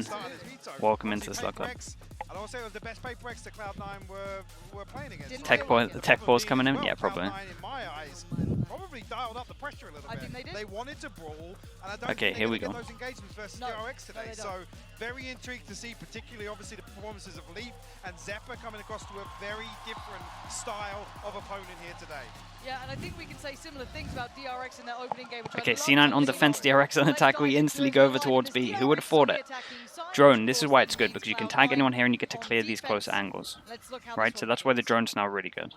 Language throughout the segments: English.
again. Welcome into the Slug Club. I'd also say it was the best paper X that Cloud9 were playing against. Tech Ball's coming in? Yeah, probably. In my eyes, probably dialed up the pressure a little bit. They wanted to brawl, and I don't think here we get go. those engagements versus DRX today. So very intrigued to see, particularly obviously the performances of Leaf and Zephyr coming across to a very different style of opponent here today. Yeah, and I think we can say similar things about DRX in their opening game. Okay, C9 on defense, DRX on attack. We instantly go over towards B. Who would have thought it? Drone, this is why it's good, because you can tag anyone here and you get to clear these close angles. Right, so that's why the drone's now really good.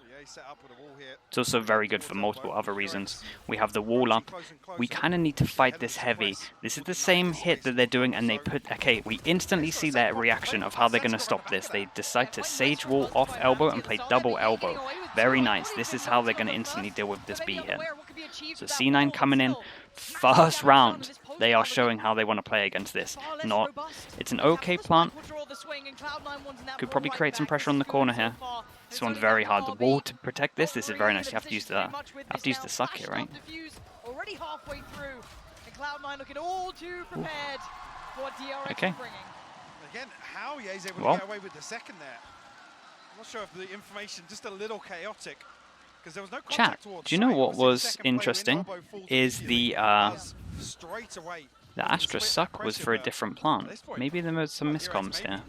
It's also very good for multiple other reasons. We have the wall up. We kind of need to fight this heavy. This is the same hit that they're doing, and they put... Okay, we instantly see their reaction of how they're going to stop this. They decide to Sage Wall off elbow and play double elbow. Very nice. This is how they're going to instantly deal with this B hit. So C9 coming in, first round. They are showing how they want to play against this. It's an okay plant. Could probably create some pressure on the corner here. This one's very hard. The wall to protect this. This is very nice. You have to use the suck here, right? Already halfway through, and Cloud9 looking all too prepared for what DRX is bringing. Again, how Ye's able to get away with the second there. I'm not sure if the information just a little chaotic. There was no chat, do you know what was interesting? Is the Astra suck was for a different plant. Maybe there was some miscoms here.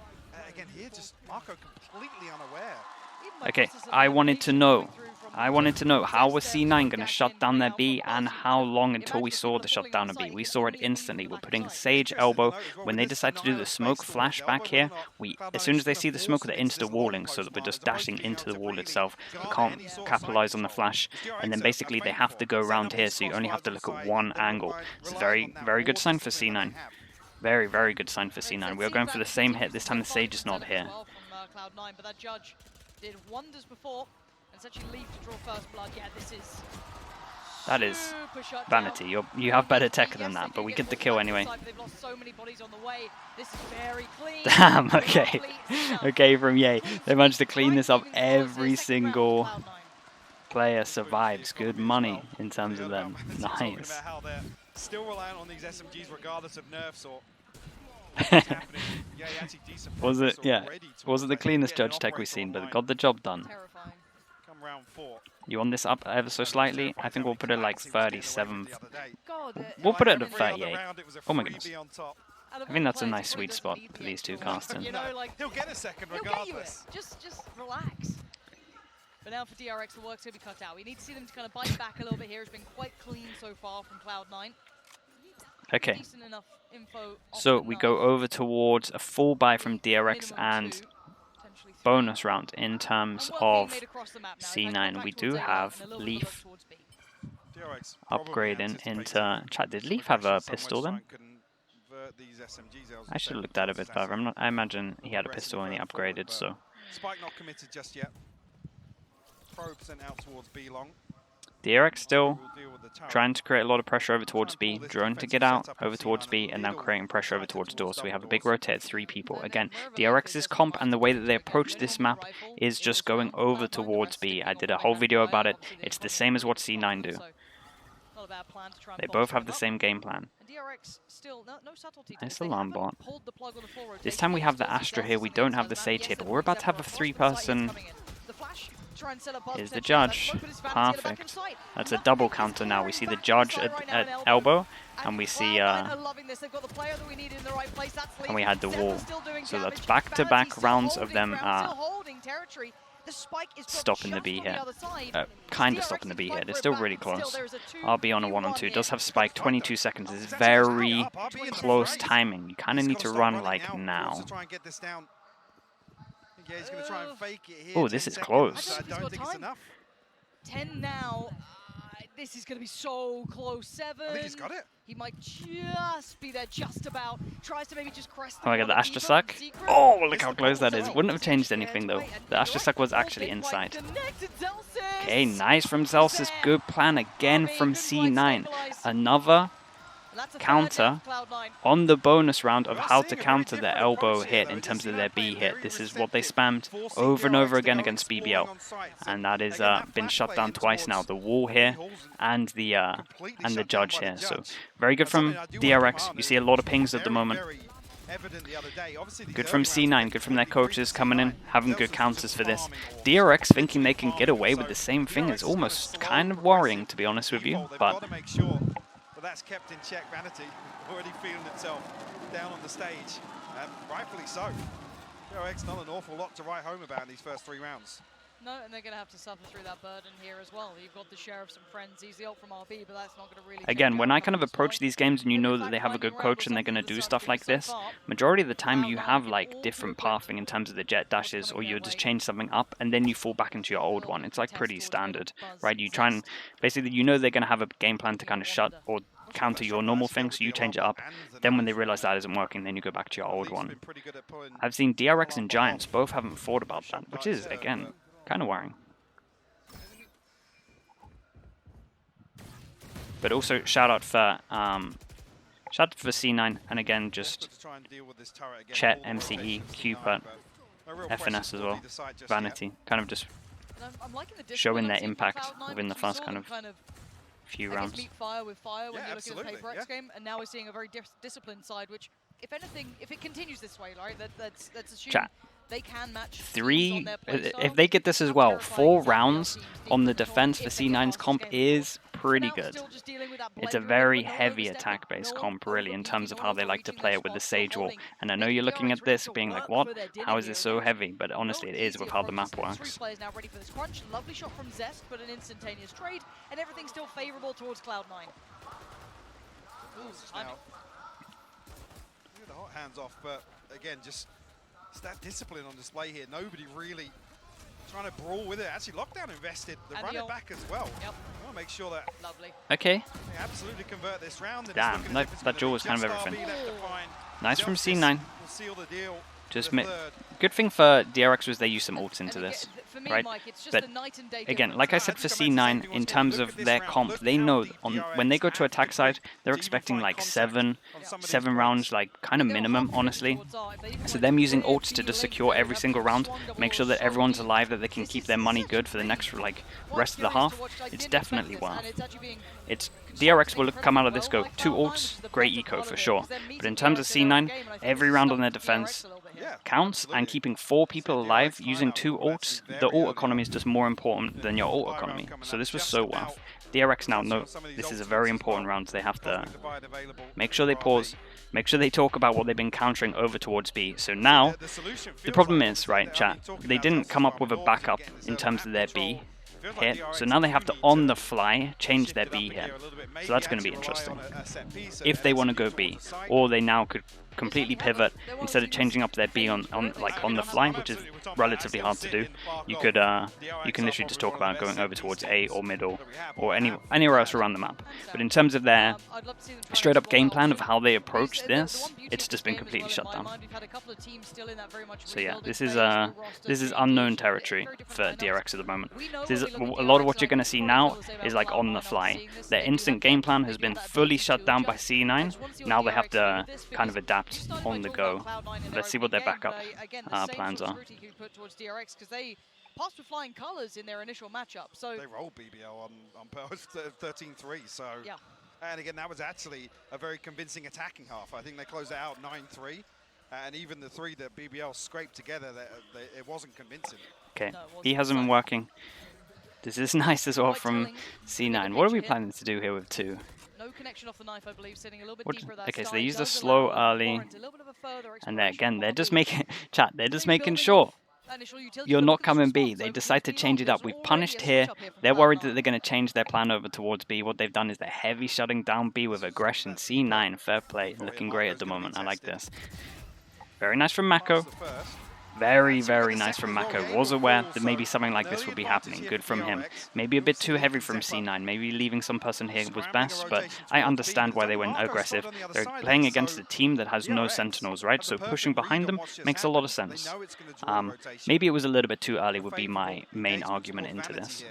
Okay, I wanted to know how was C9 going to shut down their B, and how long until we saw the shutdown of B. We saw it instantly. We're putting Sage elbow. When they decide to do the smoke flash back here, as soon as they see the smoke, they're insta-walling, so that we're just dashing into the wall itself. We can't capitalize on the flash, and then basically they have to go around here, so you only have to look at one angle. It's a very, very good sign for C9. Very, very good sign for C9. We are going for the same hit. This time the Sage is not here. But that judge did wonders before. Essentially Leaf to draw first blood. Yeah, that is vanity. You have better tech than that, but we get the kill anyway. They've lost so many bodies on the way. This is very clean. Damn, okay. Okay, from Ye. They managed to clean this up. Every single player survives. Good money in terms of them. Nice. Still reliant on these SMGs regardless of nerfs or was it? Yeah. Wasn't the cleanest judge tech we've seen, but it got the job done. You want this up ever so slightly? I think we'll put it like 37. We'll put it at 38. Oh my goodness. I think that's a nice sweet spot for these two casting. He'll get a second regardless. Just relax. But now for DRX, the work's going to be cut out. We need to see them to kind of bite back a little bit here. It's been quite clean so far from Cloud9. Okay. So we go over towards a full buy from DRX and bonus round in terms of C9. We do have Leaf upgrading into... Chat, did Leaf have a pistol then? I should have looked at it a bit further. I imagine he had a pistol when he upgraded, so... Spike not committed just yet. Probe sent out towards B long. DRX still trying to create a lot of pressure over towards B, drone to get out over towards B, and now creating pressure over towards door. So we have a big rotate, 3 people. Again, DRX's comp and the way that they approach this map is just going over towards B. I did a whole video about it. It's the same as what C9 do. They both have the same game plan. Nice alarm bot. This time we have the Astra here. We don't have the Sage here, but we're about to have a 3-person... Here's the judge. Perfect. That's a double counter now. We see the judge at elbow, and we see and we had the wall. So that's back-to-back rounds of them stopping the B here. Kind of stopping the B here. They're still really close. RB on a 1-on-2. Does have spike. 22 seconds. It's very close timing. You kind of need to run like now. Yeah, he's going to try and fake it here. Oh, this is close. I don't think it's enough. 10 now. This is going to be so close. 7. I think he's got it. He might just be there, just about. Tries to maybe just crest. Oh my god, the Astra suck. Oh, look how close that is. Wouldn't have changed anything though. The Astra suck was actually inside. Okay, nice from Zelsis. Good plan again from C9. Another counter on the bonus round of how to counter their elbow hit in terms of their B hit. This is what they spammed over and over again against BBL, and that is been shut down twice now. The wall here and the judge here. So very good from DRX. You see a lot of pings at the moment. evident the other day. Obviously, Good from C9, good from their coaches coming in, having good counters for this. DRX thinking they can get away with the same thing is almost kind of worrying, to be honest with you. But got to make sure that that's kept in check. Vanity already feeling itself down on the stage, and rightfully so. DRX not an awful lot to write home about in these first 3 rounds. No, and they're going to have to suffer through that burden here as well. You've got the Sheriffs and Friends, easy ult from RB, but that's not going to really... Again, when I kind of approach these games and you know that they have a good coach and they're going to do stuff like this, majority of the time you have like different pathing in terms of the jet dashes, or you just change something up and then you fall back into your old one. It's like pretty standard, right? You try and basically, you know they're going to have a game plan to kind of shut or counter your normal thing, so you change it up. Then when they realize that isn't working, then you go back to your old one. I've seen DRX and Giants both haven't thought about that, which is, again, kind of worrying. But also shout out for C9, and again just Chet, MCE, Cupid, FNS as well, Vanity, kind of just showing their impact within the first kind of few rounds. Meet fire with fire when you're looking at the Paper X game, and now we're seeing a very disciplined side, which, if anything, if it continues this way, right, let's assume Chat. they can match if they get this as well, 4 rounds on the defense for C9's comp is pretty good. It's a very heavy attack-based comp, really, in terms of how they like to play it with the Sage Wall. And I know you're looking at this being like, what? How is this so heavy? But honestly, it is with how the map works. Now ready for this crunch. Lovely shot from Zest, but an instantaneous trade, and everything's still favorable towards Cloud9. The hot hands off, but again, just it's that discipline on display here. Nobody really trying to brawl with it. Actually, Lockdown invested the run it back as well. Yep. I want to make sure that okay. they absolutely convert this round. Damn, that jaw was kind of everything. Nice from C9. Just good thing for DRX was they used some ults into this, right? But again, like I said for C9, in terms of their comp, they know when they go to attack side, they're expecting like 7 rounds, like kind of minimum, honestly. So them using ults to just secure every single round, make sure that everyone's alive, that they can keep their money good for the next like rest of the half, it's definitely worth. DRX will come out of this go 2 ults, great eco for sure. But in terms of C9, every round on their defense counts, and keeping 4 people alive using 2 ults, the ult economy is just more important than your ult economy. So this was so worth. DRX now know this is a very important round, so they have to make sure they pause, make sure they talk about what they've been countering over towards B. So now, the problem is, right, chat, they didn't come up with a backup in terms of their B hit, so now they have to on the fly change their B hit. So that's going to be interesting if they want to go B, or they now could completely pivot instead of changing up their B on the fly, which is relatively hard to do. You can literally just talk about going over towards A or middle or anywhere else around the map. But in terms of their straight up game plan of how they approach this, it's just been completely shut down. So yeah, this is unknown territory for DRX at the moment. A lot of what you're going to see now is like on the fly. Their instant game plan has been fully shut down by C9. Now they have to kind of adapt on the go. Let's see what their backup plans are. They passed with flying colors in their initial matchup, so they rolled BBL on Pearl's 13-3. So yeah. And again, that was actually a very convincing attacking half. I think they closed it out 9-3, and even the 3 that BBL scraped together, it wasn't convincing. Okay, he hasn't been working. This is nice as well from C9. What are we planning to do here with 2? No connection off the knife, I believe, sitting a little bit deeper. Okay, so they used a slow early, and they're just making chat. They're just making sure you're not coming B. They decide to change it up. We've punished here. They're worried that they're going to change their plan over towards B. What they've done is they're heavy shutting down B with aggression. C9, fair play, looking great at the moment. I like this. Very nice from Mako. Very, very nice from Mako. Was aware that maybe something like this would be happening. Good from him. Maybe a bit too heavy from C9. Maybe leaving some person here was best, but I understand why they went aggressive. They're playing against a team that has no sentinels, right? So pushing behind them makes a lot of sense. Maybe it was a little bit too early would be my main argument into this.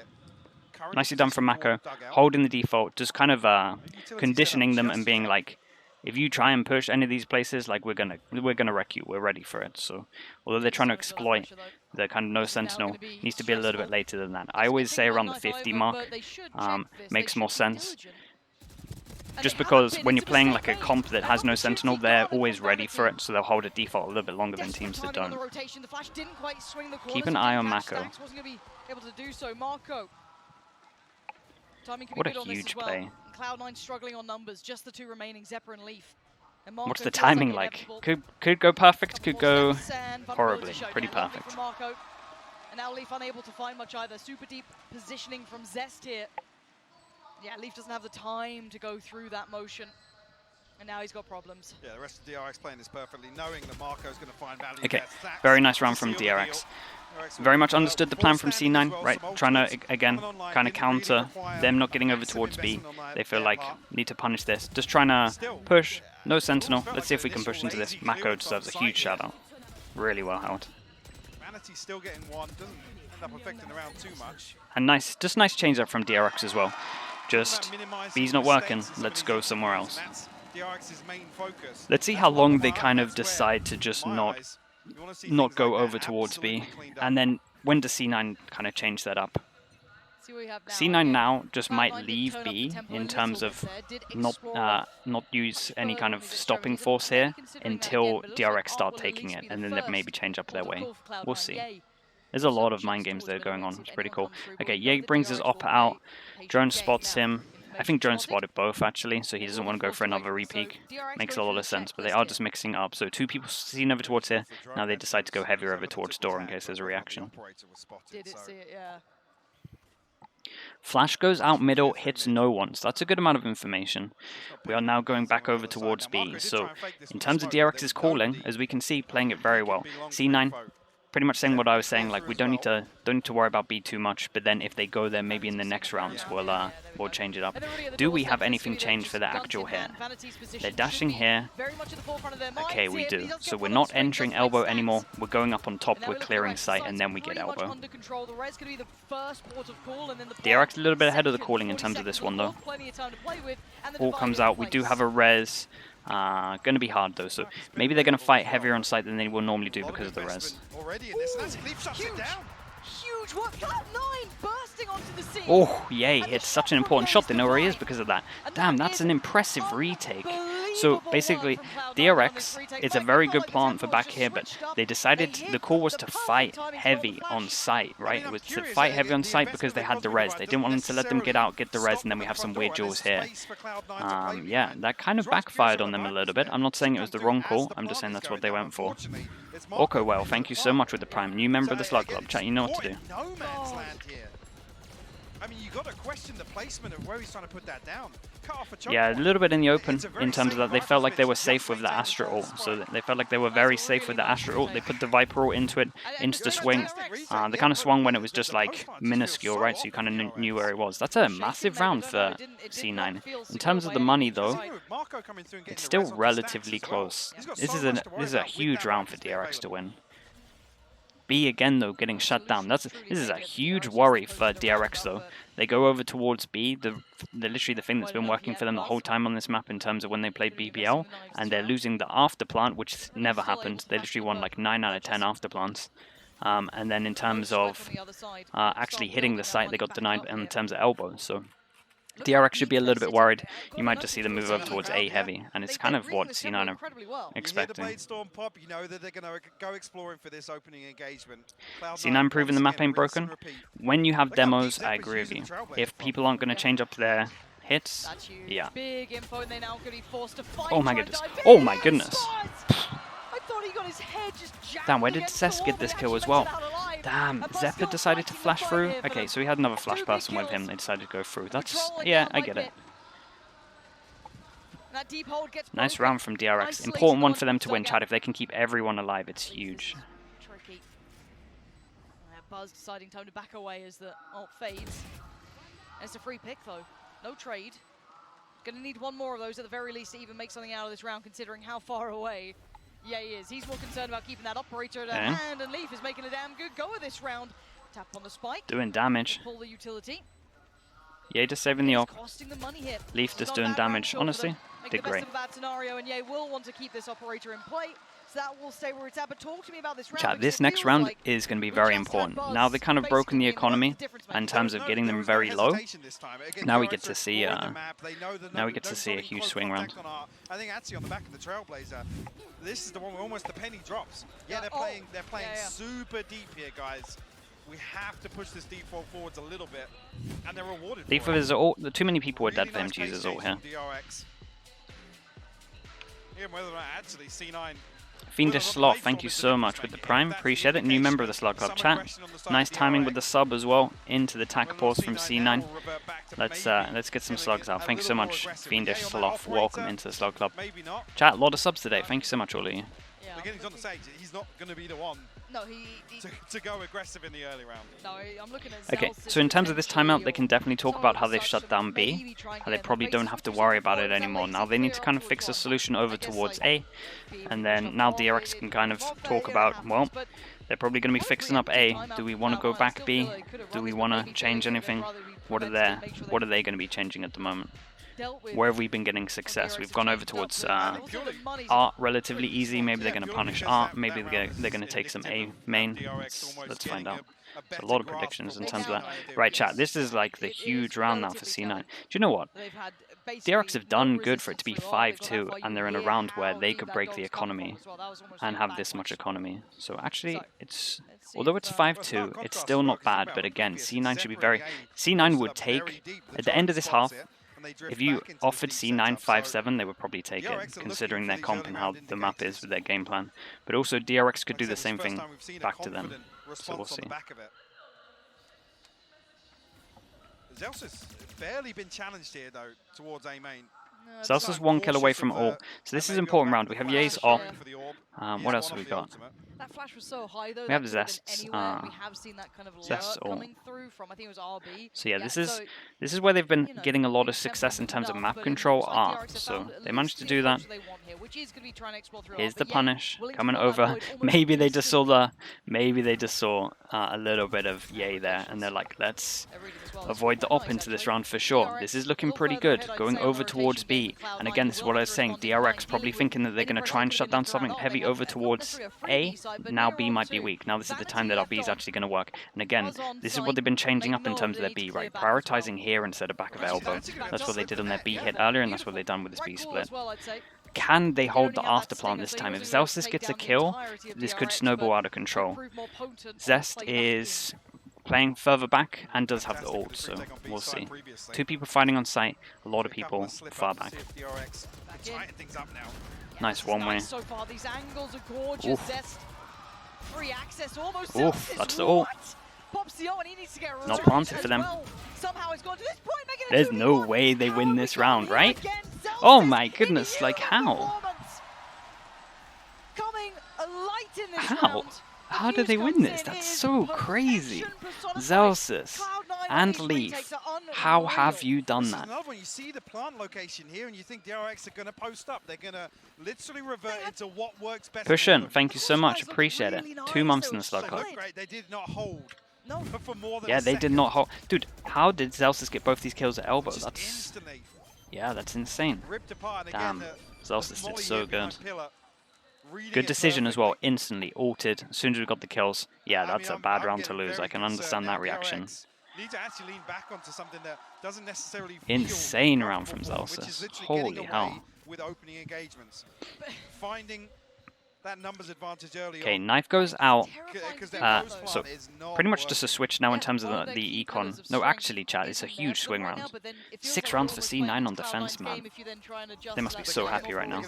Nicely done from Mako. Holding the default, just kind of conditioning them and being like, if you try and push any of these places, like we're gonna wreck you. We're ready for it. So, although they're trying to exploit the kind of no sentinel, needs to be a little bit later than that. I always say around the 50 mark makes more sense. just because when you're playing like a comp that has no Sentinel, they're always ready for it, so they'll hold a default a little bit longer than teams that don't. Keep an eye on Mako. What a huge play. Cloud9 struggling on numbers, just the two remaining, Zephyr and Leaf. What's the timing like? Could go perfect, could go horribly. Pretty perfect. And now Leaf unable to find much either. Super deep positioning from Zest here. Yeah, Leaf doesn't have the time to go through that motion. And now he's got problems. Yeah, the rest of DRX playing this perfectly, knowing that Marco's going to find value. Okay, very nice round from DRX. Very much understood the plan from C9, right? Trying to, again, kind of counter them not getting over towards B. They feel like, need to punish this. Just trying to push, no Sentinel. Let's see if we can push into this. Mako deserves a huge shout out. Really well held. Vanity's still getting one, doesn't end up affecting around too much. And nice, just nice change up from DRX as well. Just, B's not working, let's go somewhere else. Let's see how long they kind of decide to just not go over towards B. And then when does C9 kind of change that up? C9 now just might leave B in terms of not use any kind of stopping force here until DRX start taking it, and then they maybe change up their way. We'll see. There's a lot of mind games that are going on. It's pretty cool. Okay, Ye brings his op out. Drone spots him. I think Drone spotted both, actually, so he doesn't want to go for another repeak. Makes a lot of sense, but they are just mixing up. So two people seen over towards here. Now they decide to go heavier over towards door in case there's a reaction. Flash goes out middle, hits no one. So that's a good amount of information. We are now going back over towards B. So in terms of DRX's calling, as we can see, playing it very well. C9 pretty much saying what I was saying, like we don't need to worry about B too much, but then if they go there, maybe in the next rounds we'll change it up. Do we have anything changed for the actual here? They're dashing here. Okay, we do. So we're not entering elbow anymore. We're going up on top. We're clearing sight, and then we get elbow. DRX a little bit ahead of the calling in terms of this one though. All comes out. We do have a res. Going to be hard though, so maybe they're going to fight heavier on site than they will normally do because of the res. Huge work. Cloud9 bursting onto the scene. Oh, yay, it's such an important shot. They know where he is because of that. Damn, that's an impressive retake. So basically, DRX is a very good plant for back here, but they decided the call was to fight heavy on site, right? It was to fight heavy on site because they had the res. They didn't want them to let them get out, get the res, and then we have some weird duels here. Yeah, that kind of backfired on them a little bit. I'm not saying it was the wrong call. I'm just saying that's what they went for. Orko, well, thank you so much with the prime. New member of the Slug Club. Chat, you know what to do. No man's land here. I mean, you got to question the placement of where he's trying to put that down. Yeah, a little bit in the open in terms of that. They felt like they were safe with the Astra ult. So they felt like they were very safe with the Astra ult. They put the Viper ult into it, insta swing. They kind of swung when it was just like minuscule, right? So you kind of knew where it was. That's a massive round for C9. In terms of the money though, it's still relatively close. This is a huge round for DRX to win. B again though getting shut down. This is a huge worry for DRX though. They go over towards B, the literally the thing that's been working for them the whole time on this map in terms of when they played BBL, and they're losing the afterplant, which never happened. They literally won like 9 out of 10 afterplants. And then in terms of actually hitting the site, they got denied in terms of elbow. So DRX should be a little bit worried. You might just see them move over towards A heavy, and it's kind of what C9 are expecting. C9 proving the map ain't broken. When you have demos, I agree with you. If people aren't going to change up their hits, yeah. Oh my goodness. Oh my goodness. Damn, where did Cess get this kill as well? Damn, Zephyr decided to flash through. Okay, so he had another flash person with him. They decided to go through. That's, yeah, I get it. Nice round from DRX. Important one for them to win, Chad. If they can keep everyone alive, it's huge. Buzz deciding time to back away as the ult fades. It's a free pick though. No trade. Gonna need one more of those at the very least to even make something out of this round, considering how far away he is. He's more concerned about keeping that operator at hand, and Leaf is making a damn good go of this round. Tap on the spike. Doing damage. Pull the utility. Ye just saving the op. Leaf It's just doing damage. Honestly, did great. Bad scenario, and Ye will want to keep this operator in play. that will stay where it's at. But talk to me about this round. Chat, this next round is going to be very important. Now they've kind of broken the economy in terms of getting them very low. Now we get to see a huge swing round. I think actually on the back of the Trailblazer, this is the one where almost the penny drops. Yeah, they're playing super deep here, guys. We have to push this default forwards a little bit, and they're rewarded for it. Too many people were dead for him to use his ult here. DRX. Even whether or not actually C9. Fiendish Sloth, thank you so much with the Prime. Appreciate it. New member of the Slug Club chat. Nice timing with the sub as well into the tack pause from C9. Let's get some slugs out. Thank you so much, Fiendish Sloth. Welcome into the Slug Club. Chat, a lot of subs today. Thank you so much, all of you. He's on the stage. He's not going to be the one. No, to go aggressive in the early round. No, I'm looking at okay, so in terms of this timeout, they can definitely talk about how they've shut down B, how they probably don't have to worry about it anymore. Now they need to kind of fix a solution over towards A, and then now DRX can kind of talk about, well, they're probably going to be fixing up A. Do we want to go back B? Do we want to change anything? What are they going to be changing at the moment? Where have we been getting success? We've gone over towards Art relatively easy. Maybe they're going to punish Art. Maybe they're going to take some A main. Let's find out. There's a lot of predictions in terms of that. Right, chat, this is like the huge round now for C9. Do you know what? DRX have done good for it to be 5-2, and they're in a round where they could break the economy and have this much economy. So actually, although it's 5-2, it's still not bad, but again, C9 should be very... C9 would take, at the end of this half, if you offered C9 5-7, they would probably take it, considering their comp and how the map is with their game plan. But also, DRX could do the same thing back to them, so we'll see. Zelsa's barely been challenged here, though, towards A main. Zelsa's 1 kill away from AWP, so this is an important round. We have Ye's op. What else have we got? That flash was so high, though, we have Zest's. we have seen that kind of Zest's coming through from, I think it was RB. So yeah, this is where they've been getting a lot of success in terms of map control. So they managed to do that. Here's the punish coming over. Maybe they just saw a little bit of Ye there, and they're like, let's avoid the op into this round for sure. This is looking pretty good, going over towards B. And again, this is what I was saying. DRX probably thinking that they're going to try and shut down something heavy over towards A. Now B might be weak. Now this is the time that our B is actually going to work. And again, this is what they've been changing up in terms of their B, right? Prioritizing here instead of back of elbow. That's what they did on their B hit earlier, and that's what they've done with this B split. Can they hold the afterplant this time? If Zelsis gets a kill, this could snowball out of control. Zest is playing further back and does have the ult, so we'll see. 2 people fighting on site, a lot of people far back. Nice one way. Oof, that's the ult. Not planted for them. There's no way they win this round, right? Oh my goodness, like how? How? How did they win this? That's so crazy. Zelsis and Leaf, how have you done that? When you see the plant location here and you think DRX are going to post up, they're going to literally revert into what works best. Pushin, thank you so much, appreciate it. 2 months in the Slug Club. They did not hold. Yeah, they did not hold. Dude, how did Zelsis get both these kills at elbow? That's insane. Damn, Zelsis did so good. Good decision as well, instantly ulted as soon as we got the kills. Yeah, that's a bad round to lose. I can understand that reaction. Insane round from Zelsis. Holy hell. Okay, knife goes out. So pretty much just a switch now in terms of the econ. No, actually, chat, it's a huge swing round. 6 rounds for C9 on defense, man. They must be so happy right now.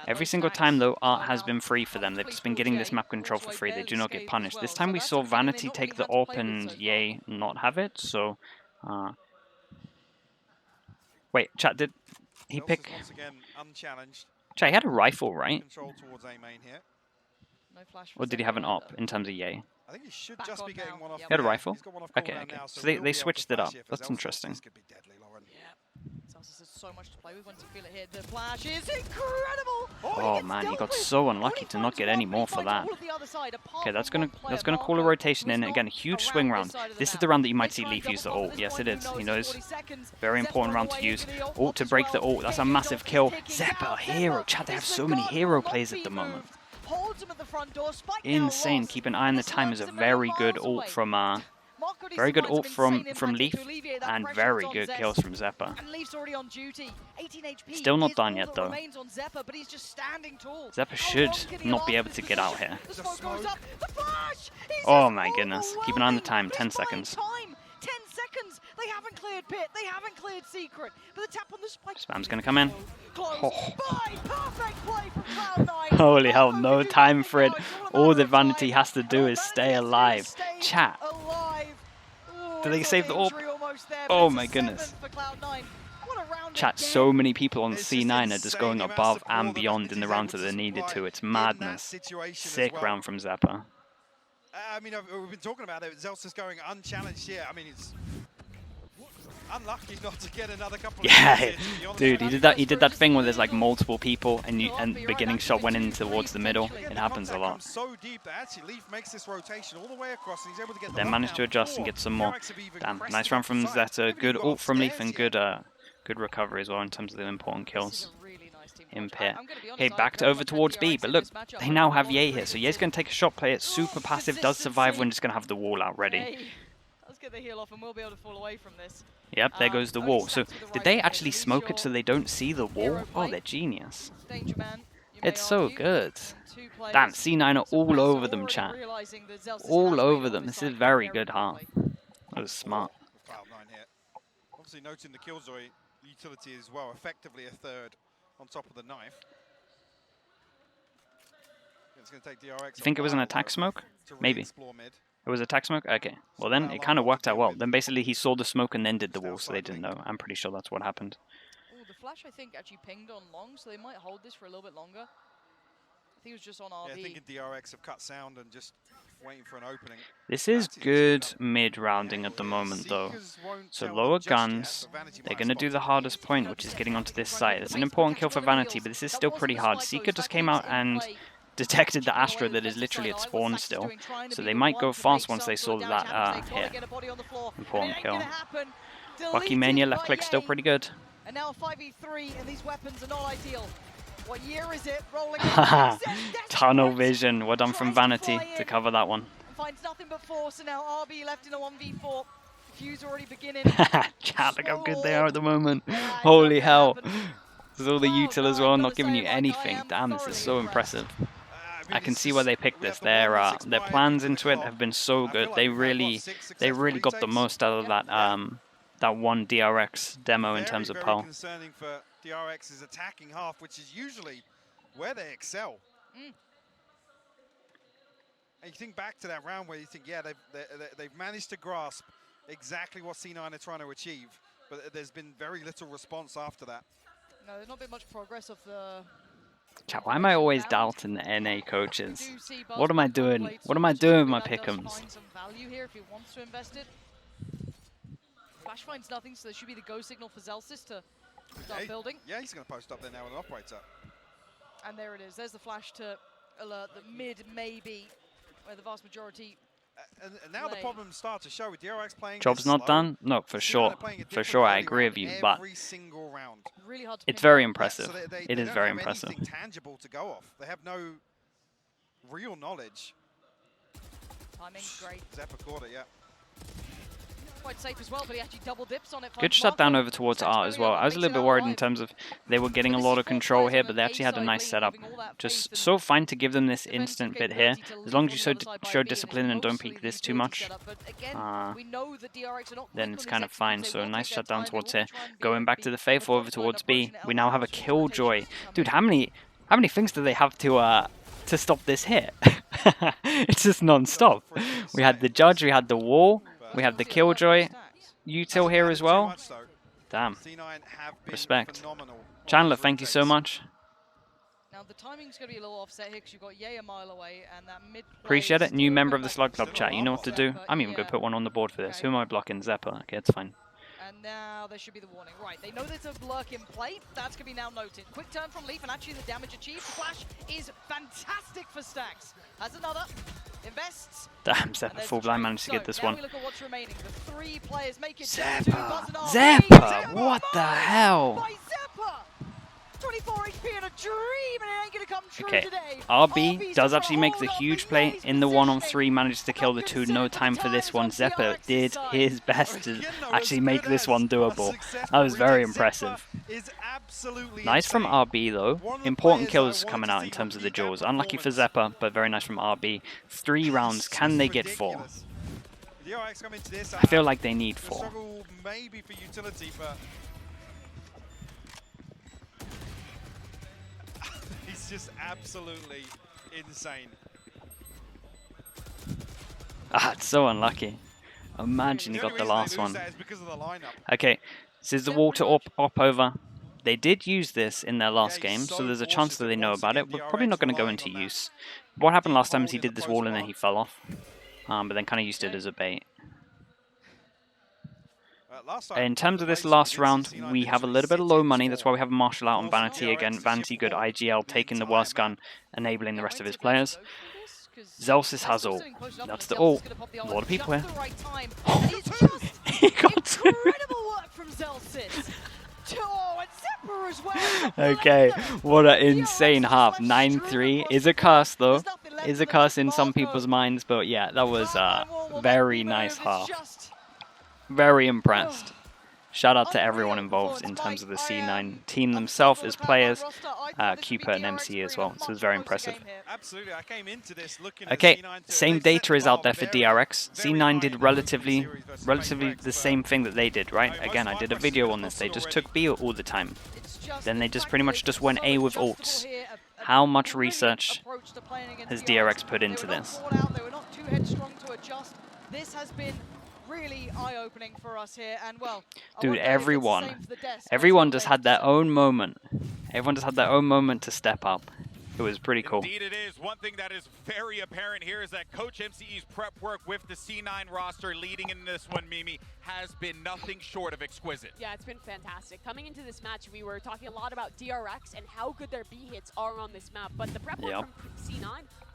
Every single time, though, Art has been free for them. They've just been getting this map control for free. They do not get punished. This time we saw Vanity take the AWP and Ye not have it, so... Wait, chat, did he pick... Chat, he had a rifle, right? Or did he have an AWP in terms of Ye? I think he should just be getting one off. He had a rifle? Okay. So they switched it up. That's interesting. So much to play with once you feel it here. The flash is incredible! Oh man, he got so unlucky to not get any more for that. Okay, that's gonna call a rotation in. Again, a huge swing round. This is the round that you might see Leaf use the ult. Yes, it is. He knows. Very important round to use. Ult to break the ult. That's a massive kill. Zeppa, hero. Chat, they have so many hero plays at the moment. Insane. Keep an eye on the time. Is a very good ult from Leaf, and very good kills from Zeppa. Still not done yet, though. Zeppa should not be able to get out here. Oh my goodness. Keep an eye on the time, 10 seconds. 10 seconds! They haven't cleared Pit, they haven't cleared Secret, but the tap on the spike... Spam's gonna come in. Oh. Perfect play from Cloud9. Holy hell, no time for it. All that Vanity has to do is stay alive. Chat. Do they save the orb? Oh my goodness. Chat, so many people on C9 are just going above and beyond in the rounds that they needed to. It's madness. Sick round from Zeppa. I mean, we've been talking about it. Zelsa's going unchallenged here. I mean, it's unlucky not to get another couple. Yeah, dude, he did that thing where there's like multiple people, and the beginning shot went in towards the middle. It happens a lot. So deep that actually Leaf makes this rotation all the way across, and he's able to get. Then managed to adjust and get some more. Damn, nice run from Zeta. Good ult from Leaf and good recovery as well in terms of the important kills. In Pit. Okay, back over towards B, but look, they now have Ye here, so Ye's going to take a shot, play it super passive, does survive when just going to have the wall out ready. Let's get the heal off and we'll be able to fall away from this. Yep, there goes the wall. So, did they actually smoke it so they don't see the wall? Oh, they're genius. It's so good. Damn, C9 are all over them, chat. All over them. This is very good, huh? That was smart. Cloud9 here. Obviously noting the Killjoy utility as well, effectively a third on top of the knife. It's going to take DRX. You think it was an attack smoke? Maybe. It was attack smoke? Okay. Well then, it kind of worked out well. Then basically he saw the smoke and then did the wall, so they didn't know. I'm pretty sure that's what happened. Oh, the flash I think actually pinged on long, so they might hold this for a little bit longer. I think it was just on RB. Yeah, I think DRX have cut sound and just waiting for an opening. This is good mid-rounding at the moment, though. So lower guns, they're going to do the hardest point, which is getting onto this site. It's an important kill for Vanity, but this is still pretty hard. Seeker just came out and detected the Astra that is literally at spawn still. So they might go fast once they saw that hit. Important kill. Bucky Mania left click still pretty good. And now 5v3 and these weapons are not ideal. What year is it? Rolling Tunnel vision. Well done from Vanity to cover that one. Finds nothing but force, and now RB left in a 1v4. Fuse already beginning. Chat, look how good they are at the moment. Holy hell. There's all the util as well, not giving you anything. Damn, this is so impressive. I can see why they picked this. Their plans into it have been so good. They really got the most out of that one DRX demo in terms of Pearl. Concerning for DRX's attacking half, which is usually where they excel. And you think back to that round where you think, yeah, they've managed to grasp exactly what C9 are trying to achieve, but there's been very little response after that. No, there's not been much progress of the... Chat, why am I always doubting the NA coaches? What am I doing? What am I doing with my pick'ems? Flash finds nothing, so there should be the go signal for Zelsys to start building. Yeah, he's going to post up there now with an operator. And there it is. There's the flash to alert the mid, maybe, where the vast majority. And now the problems start to show with DRX playing. Job's not done? No, for sure. For sure, I agree with you, but Really hard to it's very impressive. It is very impressive. They don't have anything tangible to go off. They have no real knowledge. Timing's great. Zeppa caught it, yeah. Quite safe as well, but he actually double dips on it. Good shutdown over towards R as well. I was a little bit worried in terms of they were getting a lot of control here, but they actually had a nice setup. Just so fine to give them this instant bit here. As long as you show discipline and don't peek this too much, then it's kind of fine. So nice shutdown towards here. Going back to the Faithful over towards B. We now have a Killjoy. Dude, how many things do they have to stop this hit? It's just non-stop. We had the Judge, we had the Wall. We have the Killjoy util here as well. Damn. Respect. Chandler, thank you so much. Now the timing's going to be a little offset here because you've got Ye a mile away and that mid. Appreciate it. New member of the Slug Club chat. You know what to do. I'm even going to put one on the board for this. Who am I blocking? Zeppa. Okay, it's fine. And now there should be the warning. Right, they know there's a lurk in play. That's going to be now noted. Quick turn from Leaf, and actually the damage achieved. Flash is fantastic for Stacks. Has another. Invests. Damn, Zeppa full blind managed to get this one. Look at what's remaining. The 3 players make it Zeppa! Zeppa! What the hell? By Zeppa! 24 HP and a dream, and it ain't gonna come true Okay, today. RB does actually make the huge play in the 1-on-3, manages to kill the 2, no time for this one. Zeppa did his best to actually make this one doable. That was very impressive. Nice from RB though. Important kills coming out in terms of the duels. Unlucky for Zeppa, but very nice from RB. 3 rounds, can they get 4? I feel like they need 4. Maybe for utility, but he's just absolutely insane. Ah, it's so unlucky. Imagine he got the last one. Okay, this is the wall to op over. They did use this in their last game, so there's a chance that they know about it. We're probably not going to go into use. What happened last time is he did this wall and then he fell off. But then kind of used it as a bait. In terms of this last round, we have a little bit of low money. That's why we have a Marshall out on Vanity again. Vanity good, IGL taking the worst gun, enabling the rest of his players. Zelsis has ult. That's the ult. A lot of people here. He got 2. Incredible work from Zelsis. Oh, and Zeppa as well. Okay, what an insane half. 9-3 is a curse though. Is a curse in some people's minds, but yeah, that was a very nice half. Very impressed. Shout out to everyone involved in terms of the C9 team themselves as players, Cooper and MC as well. So it was very impressive. Okay, same data is out there for DRX. C9 did relatively the same thing that they did, right? Again, I did a video on this. They just took B all the time. Then they just pretty much just went A with ults. How much research has DRX put into this? They were not too headstrong to adjust. This has been really eye-opening for us here, and well, dude, everyone just had their own moment. Everyone just had their own moment to step up. It was pretty cool. Indeed it is. One thing that is very apparent here is that Coach MCE's prep work with the C9 roster leading in this one, Mimi, has been nothing short of exquisite. Yeah, it's been fantastic. Coming into this match, we were talking a lot about DRX and how good their B hits are on this map, but the prep work from C9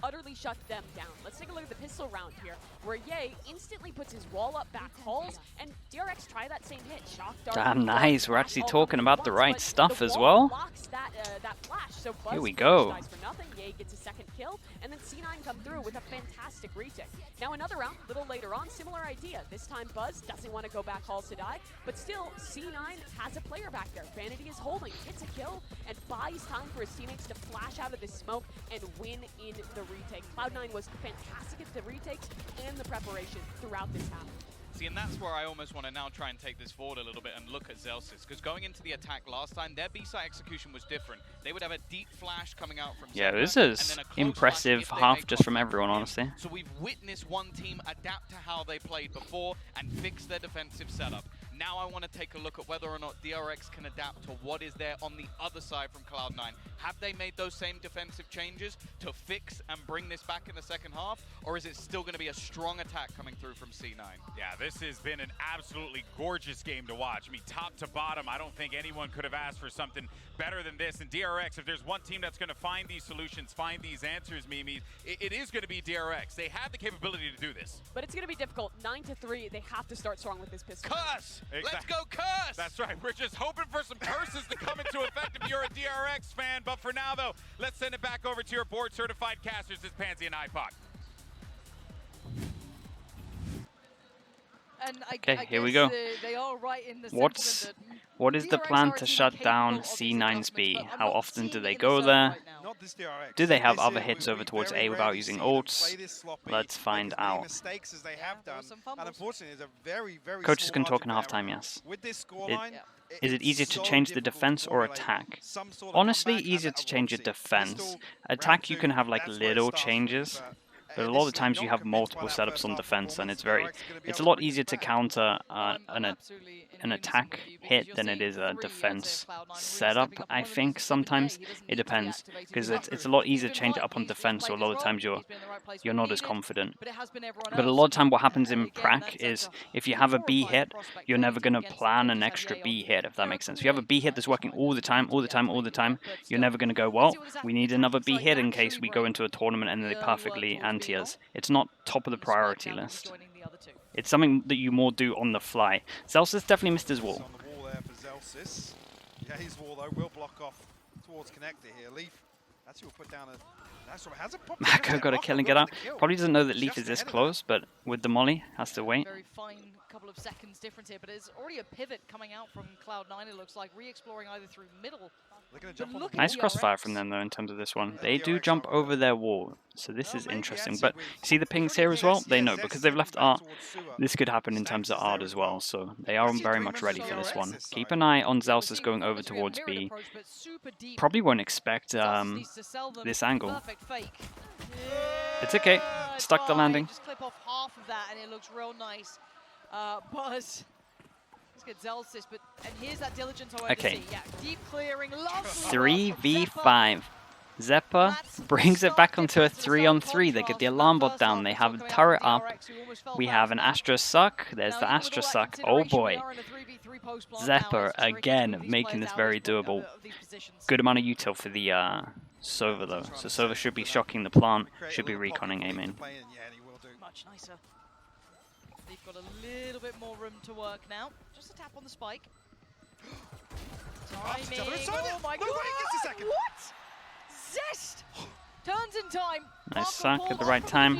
utterly shut them down. Let's take a look at the pistol round here, where Ye instantly puts his wall up, back calls, and DRX try that same hit. Shock dart. Damn nice. We're actually talking about the right stuff as well. That flash, so Buzz here we go. Dies for nothing. Ye gets a second kill, and then C9 come through with a fantastic retake. Now another round, a little later on, similar idea. This time Buzz doesn't want to go back halls to die, but still C9 has a player back there. Vanity is holding, gets a kill, and buys time for his teammates to flash out of this smoke and win in the retake. Cloud9 was fantastic at the retakes and the preparation throughout this half. See, and that's where I almost want to now try and take this forward a little bit and look at Zelsis, because going into the attack last time, their B-side execution was different. They would have a deep flash coming out from yeah, this is impressive half just from everyone, honestly. So we've witnessed one team adapt to how they played before and fix their defensive setup. Now I want to take a look at whether or not DRX can adapt to what is there on the other side from Cloud9. Have they made those same defensive changes to fix and bring this back in the second half? Or is it still going to be a strong attack coming through from C9? Yeah, this has been an absolutely gorgeous game to watch. I mean, top to bottom, I don't think anyone could have asked for something better than this. And DRX, if there's one team that's going to find these solutions, find these answers, Mimi, it is going to be DRX. They have the capability to do this. But it's going to be difficult. 9-3, they have to start strong with this pistol. Cuss! Exactly. Let's go cuss! That's right. We're just hoping for some curses to come into effect if you're a DRX fan. But for now, though, let's send it back over to your board-certified casters, this Pansy and iPod. And okay, here we go. They are right in the what is the plan to shut down C9's B? How often do they go there? Do they have other hits over towards A without using ults? Let's find out. Coaches can talk in halftime, yes. Is it easier to change the defense or attack? Honestly, easier to change your defense. Attack, you can have like little changes. But a lot of the times you have multiple setups on defense, and it's a lot easier to counter an attack hit than it is a defense setup. I think sometimes it depends, because it's a lot easier to change it up on defense, so a lot of times you're not as confident. But a lot of time what happens in prac is if you have a B hit, you're never going to plan an extra B hit, if that makes sense. If you have a B hit that's working all the time, you're never going to go, well, we need another B hit in case we go into a tournament and they perfectly anti us. It's not top of the priority list. It's something that you more do on the fly. Zelsis definitely missed his wall. On the wall there for Zelsis. Yeah, his wall though will block off towards connector here. Leaf, that's who will put down a... Mako got a kill and get out. Probably doesn't know that Leaf is this close, but with the molly, has to wait. Very fine couple of seconds difference here, but there's already a pivot coming out from Cloud9, it looks like, re-exploring either through middle. Nice crossfire from them, though, in terms of this one. They do jump over their wall, so this is interesting. But see the pings here as well? They know, because they've left art, this could happen in terms of art as well, so they are very much ready for this one. Keep an eye on Zelsis going over towards B. Probably won't expect this angle. It's okay. Stuck the landing. Just clip off half of that, and it looks real nice. Buzz. Let's get Zelsis, but and here's that diligence. Okay. Yeah, deep clearing, lovely. 3v5. Zeppa brings it back onto a 3-on-3. They get the alarm bot down. They have a turret up. We have an Astra suck. There's the Astra suck. Oh boy. Zeppa again making this very doable. Good amount of util for the Sova though. So Sova should be shocking the plant. Should be reconning A main. Much nicer. They've got a little bit more room to work now. Just a tap on the spike. Timing. Oh my god! What? Zest! Turns in time. Nice suck at the right time.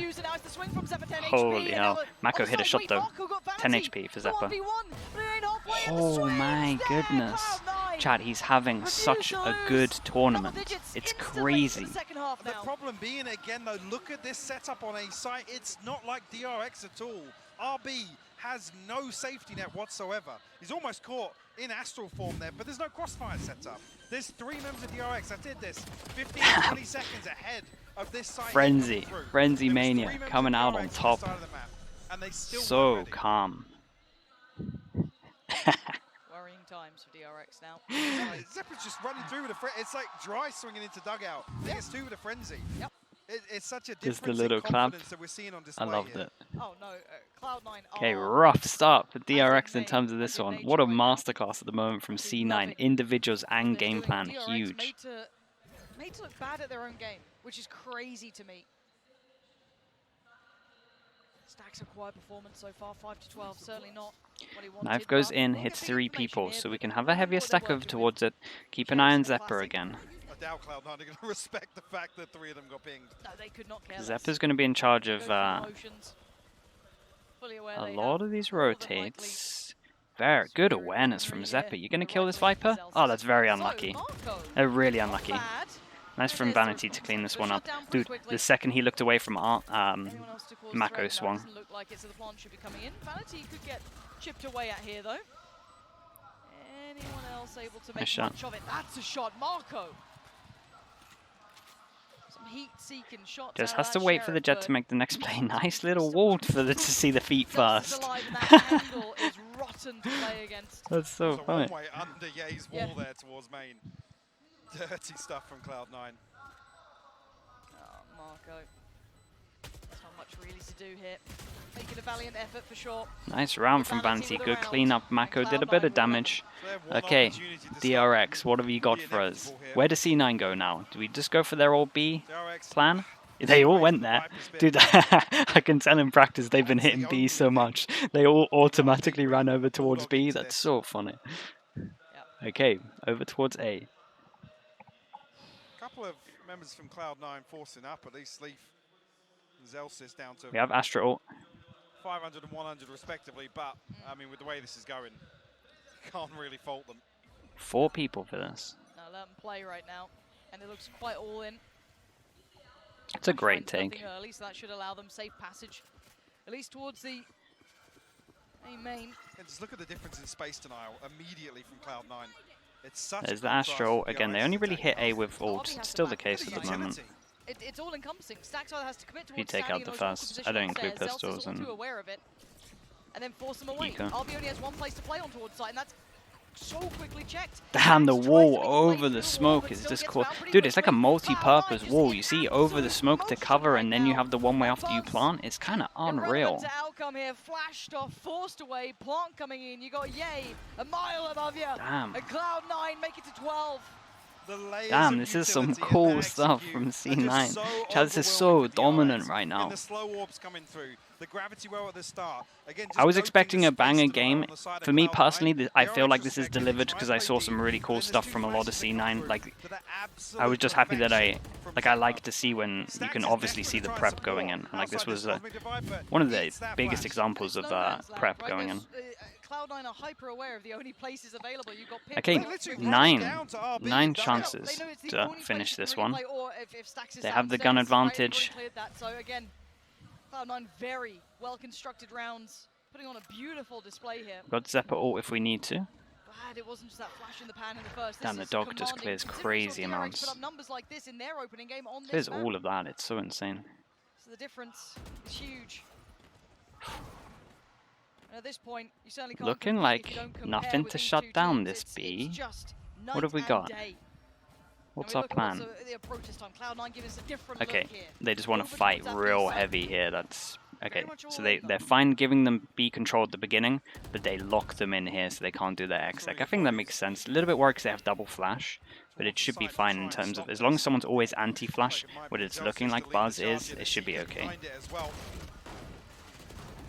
Holy hell. Mako hit a shot though. 10 HP for Zeppa. Oh my goodness. Chad, he's having such a good tournament. It's crazy. The problem being, again though, look at this setup on A site. It's not like DRX at all. RB has no safety net whatsoever. He's almost caught in astral form there, but there's no crossfire setup. There's 3 members of DRX that did this 15 to 20 seconds ahead of this site. Frenzy Mania coming out on top. So calm. Worrying times for DRX now. Zeppa's just running through with a frenzy. It's like Dry swinging into dugout. He gets 2 with a frenzy. Yep. It's such a difference the little clap. that we're seeing on display. I loved it. Oh no, Cloud9. Okay, rough start for DRX in terms of this one. What a masterclass at the moment from C9. Individuals and game plan, huge. Made to look bad at their own game, which is crazy to me. Stacks a quiet performance so far, 5 to 12, certainly not what he wanted. Knife goes in, hits 3 people, so we can have a heavier stack over towards it. Keep an eye on Zeppa again. I doubt Cloud9 are going to respect the fact that 3 of them got pinged. No, they could not care. Zeppa's going to be in charge of a lot of these rotates. Very good awareness from Zeppa. You're going to kill this Viper? Oh, that's very unlucky. Really unlucky. Nice from Vanity to clean this one up. Dude, the second he looked away from Mako swung. Look like it's the plant should be coming in. Vanity could get chipped away at here though. Anyone else able to make much of it? That's a shot, Marco. Some heat-seeking shot. Just has to wait for the Jet to make the next play. Nice little wall for the to see the feet first. Angle is rotten to play against. That's so funny. One way under Ye's wall there towards main. Dirty stuff from Cloud9. Oh, Marco. There's not much really to do here. Making a valiant effort for sure. Nice round from Vanity. Good cleanup. Mako did a bit of damage. Okay, DRX, what have you got for us? Where does C9 go now? Do we just go for their old B plan? They all went there. Dude, I can tell in practice they've been hitting B so much. They all automatically ran over towards B. That's so funny. Okay, over towards A. Couple of members from Cloud9 forcing up, at least Leaf and Zelsis down to... We have Astra ult. 500 and 100 respectively, but, I mean, with the way this is going, can't really fault them. 4 people for this. Now let them play right now, and it looks quite all in. It's a great take. Early, so that should allow them safe passage, at least towards the main. And just look at the difference in space denial immediately from Cloud9. It's such There's the Astro. Again, they only really hit A with ult. It's still the case at the moment. it's all encompassing. Stacks either has to commit towards you take standing out the in those awkward first, positions I don't on include stairs. pistols Zelsis all and too aware of it, and then force them away. Eco. RB only has one place to play on towards site, and that's so quickly checked. Damn, the Stacks tries wall to make a over way the through wall, smoke but is still just gets cool. found pretty Dude, it's like a quickly. multi-purpose Cloud9 wall. just You in see over the smoke to absolute cover, motion and then you right have the one way now. after you Buzz, plant. It's kind of unreal. irrelevant to outcome here, flashed off, forced away, plant coming in. You got Yay a mile above you. Damn. And Cloud9 make it to 12. Damn, this is some cool stuff from C9. Chad, this is so dominant right now. The slow orbs coming through, the gravity well at the start. Again, I was expecting a banger game. For me personally, I feel like this is delivered because I saw some really cool stuff from a lot of C9. Like, I was just happy that I like to see when you can obviously see the prep going in. And like this was one of the biggest examples of prep going in. Cloud9 are hyper aware of the only places available. You've got Okay, 9 chances to finish this one. They have the gun advantage. So again, Cloud9 very well constructed rounds, putting on a beautiful display here. Got Zephyr ult if we need to. Glad it wasn't just that flash in the pan in the first. Damn, the dog just clears crazy amounts. Put up numbers like this in their opening game on this Clears map. all of that. It's so insane. So the difference is huge. And at this point, you certainly can't Looking compete like if you don't compare nothing with to these shut two down teams. this It's B. just What have we night got? and day. What's And our we look at plan? also the approach this time. Cloud9 giving us a different Okay, look here. they just want to Over fight towards real that B heavy here. That's okay. much all So in they're fine giving them B control at the beginning, but they lock them in here so they can't do their exec. I think that makes sense. A little bit worse because they have double flash, but it should be fine in terms of as long as someone's always anti-flash, what it's looking like Buzz is, it should be okay.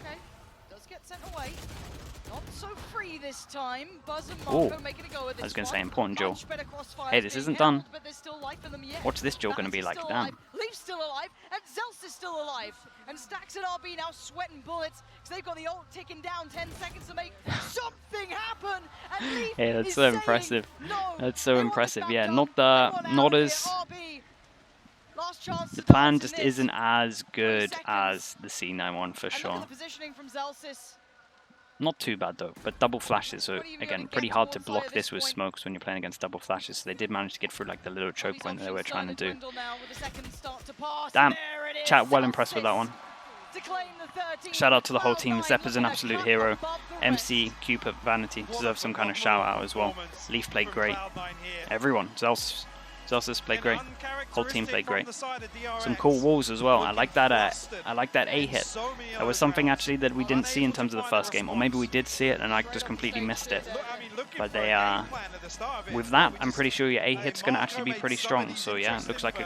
Okay, does get sent away. Not so free this time. Buzz and Marco making a go at this I was going to one. say important duel. Much better crossfires Hey, this being isn't held, done. but there's still life in them yet. What's this duel going to be Balance like? is still Damn. alive, Leaf's still alive, and Zel's is still alive. And Stacks and RB now sweating bullets because they've got the ult ticking down 10 seconds to make something happen. And Leaf Hey, that's is so saying, impressive. no, That's so they want it impressive. back Yeah, up. not They want out of as here. RB, last chance the to plan dance just in this. isn't as good 3 as seconds. the C9 one for And sure. look at the positioning from Zelsis. Not too bad though, but double flashes are Not even again gonna pretty get hard to towards site block at this this with point. smokes when you're playing against double flashes. So they did manage to get through like the little choke point that they were trying to do. Damn, chat, well impressed with that one. Shout Shout out to the whole team. Zephyr's an absolute hero. MC, Cupid, Vanity deserve some kind of shout out as well. Leaf played great. Everyone, Zelsis played great. Whole team played great. Some cool walls as well. I like that A hit. That was something actually that we didn't see in terms of the first game, or maybe we did see it and I just completely missed it. But they with that, I'm pretty sure your A hit's gonna actually be pretty strong. So yeah, it looks like a